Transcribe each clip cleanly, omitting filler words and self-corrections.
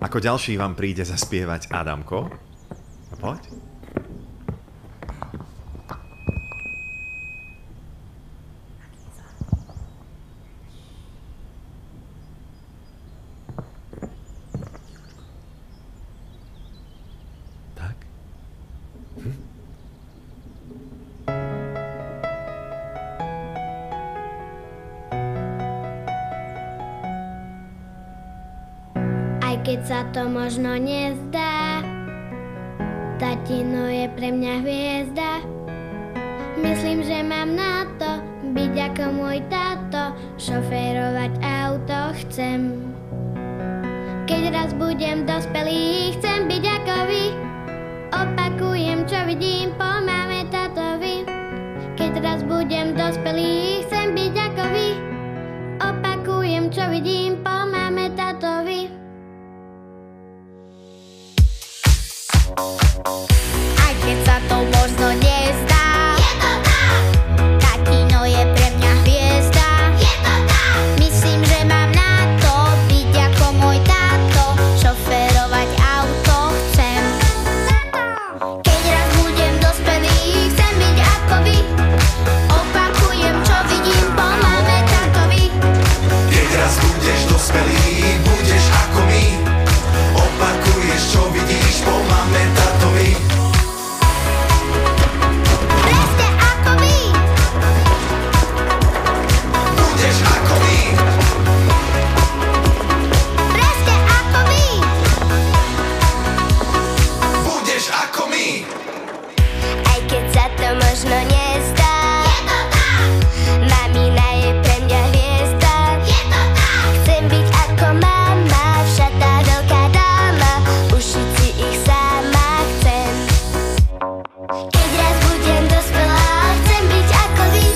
Ako ďalší vám príde zaspievať Adamko. Poď. Tak. Aj keď sa to možno nezdá, tatino je pre mňa hviezda. Myslím, že mám na to byť ako môj táto, šoférovať auto chcem. Keď raz budem dospelý, chcem byť ako vy. Opakujem, čo vidím po mame tátovi. Keď raz budem dospelý, chcem byť ako vy. Opakujem, čo vidím po mame tátovi. Aj keď sa to možno nezdá, je to tak. Tatino je pre mňa hviezda, je to tak. Myslím, že mám na to byť ako môj táto, šoférovať auto chcem. Keď raz budem dospelý, chcem byť ako vy. Opakujem, čo vidím po mame tátovi. Keď raz budeš dospelý, budeš ako my. Opakuješ, čo vidíš po mame tátovi. Presne ako vy. Budeš ako my. Presne ako vy. Budeš ako my. Aj keď sa to možno nezdá, je to tak. Mamina je pre mňa hviezda, je to tak. Chcem byť ako mama, však tá veľká dáma, ušiť si ich sama chcem. Keď raz budem dospelá, chcem byť ako vy.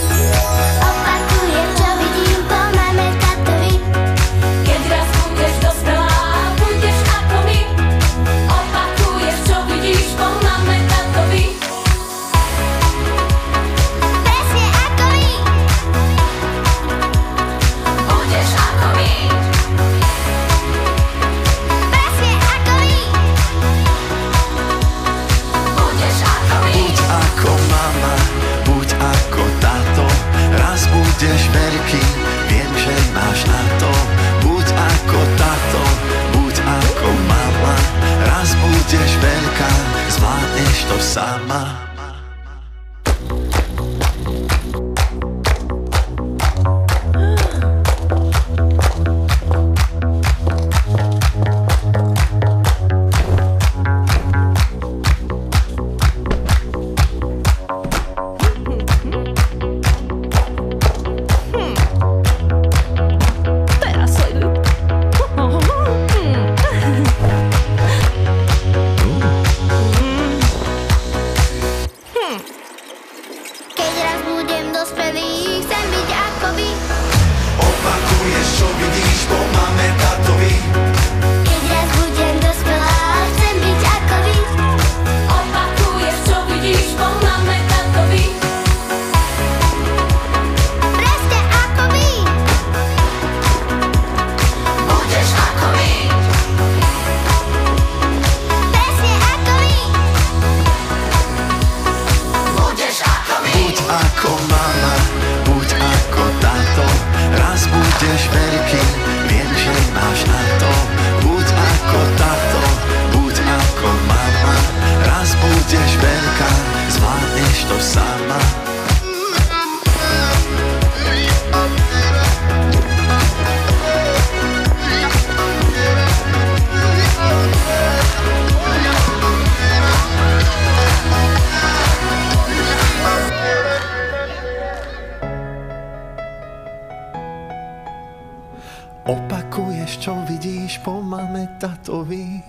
Opakujem, čo vidím po mame tátovi. Keď raz budeš dospelá, budeš ako my. Opakuješ, čo vidíš po mame tátovi. Presne ako vy. Budeš ako my. Presne ako vy. Budeš ako my. Buď ako mama, buď ako táto. Raz budeš veľký, viem, že máš na to. Buď ako táto, buď ako mama. Raz budeš veľká, zvládneš to sama. Teraz sledujú. Keď raz budem dospelý, chcem byť ako vy. Opakuješ, čo vidíš po mame tátovi. Keď raz budem dospelá, chcem byť ako vy. Opakuješ, čo vidíš po mame tátovi. Presne ako vy. Budeš ako my. Presne ako vy. Budeš ako my. Buď ako mama, buď ako táto. Raz budeš veľký, viem, že máš na to. Buď ako táto, buď ako mama. Raz budeš veľká, zvládneš to sama. Opakuješ, čo vidíš po mame tátovi.